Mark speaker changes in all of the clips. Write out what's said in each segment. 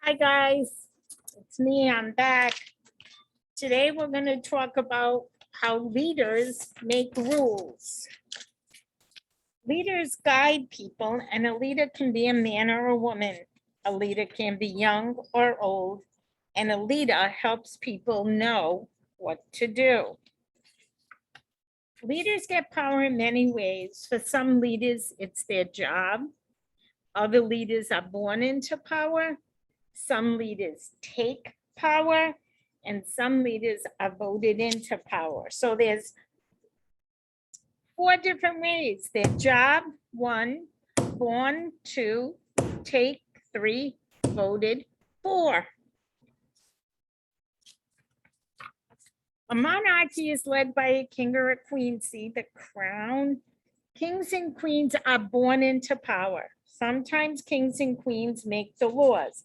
Speaker 1: Hi, guys. It's me. I'm back. Today, we're going to talk about how leaders make rules. Leaders guide people, and a leader can be a man or a woman. A leader can be young or old, and a leader helps people know what to do. Leaders get power in many ways. For some leaders, it's their job. Other leaders are born into power. Some leaders take power, and some leaders are voted into power. So there's 4 different ways. Their job, 1, born, 2, take, 3, voted, 4. A monarchy is led by a king or a queen. See the crown? Kings and queens are born into power. Sometimes kings and queens make the laws.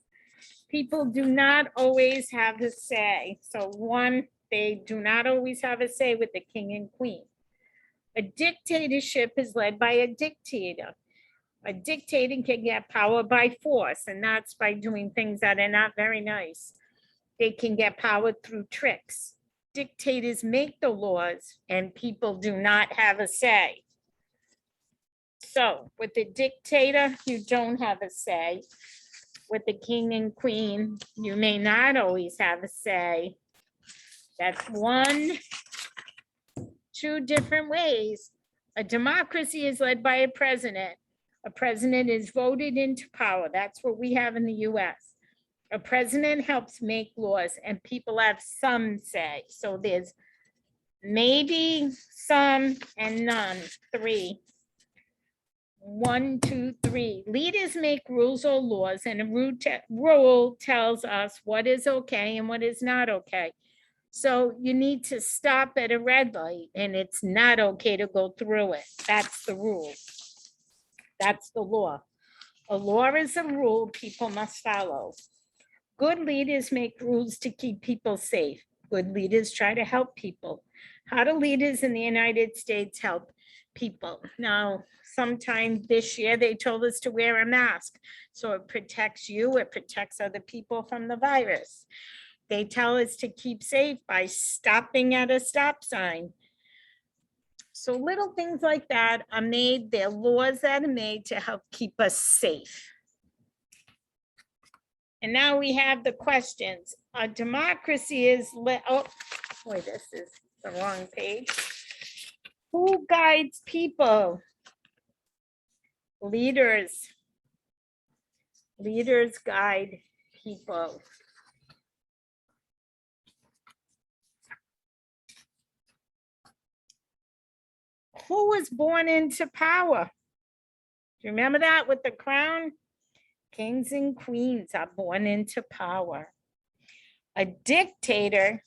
Speaker 1: People do not always have a say. So 1, they do not always have a say with the king and queen. A dictatorship is led by a dictator. A dictator can get power by force, and that's by doing things that are not very nice. They can get power through tricks. Dictators make the laws, and people do not have a say. So with the dictator, you don't have a say. With the king and queen, you may not always have a say. That's 1, 2 different ways. A democracy is led by a president. A president is voted into power. That's what we have in the US. A president helps make laws, and people have some say. So there's maybe, some, and none, 3. 1, 2, 3. Leaders make rules or laws, and a rule tells us what is okay and what is not okay. So you need to stop at a red light, and it's not okay to go through it. That's the rule. That's the law. A law is a rule people must follow. Good leaders make rules to keep people safe. Good leaders try to help people. How do leaders in the United States help people? Now, sometime this year, they told us to wear a mask. So it protects you, it protects other people from the virus. They tell us to keep safe by stopping at a stop sign. So little things like that are made, they're laws that are made to help keep us safe. And now we have the questions. A democracy is, oh boy, this is the wrong page. Who guides people? Leaders. Leaders guide people. Who was born into power? Do you remember that with the crown? Kings and queens are born into power. A dictator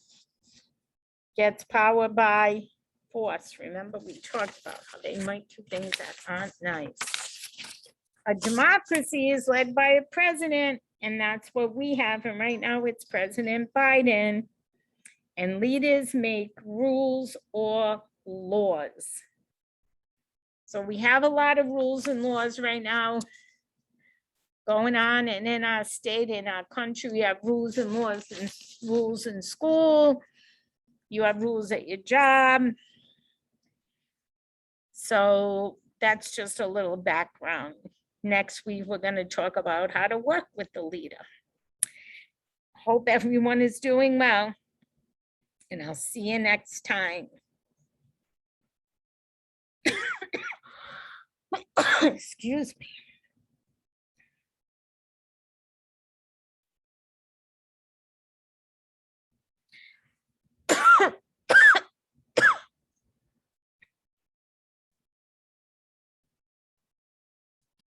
Speaker 1: gets power by force. Remember, we talked about how they might do things that aren't nice. A democracy is led by a president, and that's what we have. And right now it's President Biden. And leaders make rules or laws. So we have a lot of rules and laws right now going on, and in our state, in our country, we have rules and laws, and rules in school. You have rules at your job. So that's just a little background. Next week, we're going to talk about how to work with the leader. Hope everyone is doing well, and I'll see you next time. Excuse me.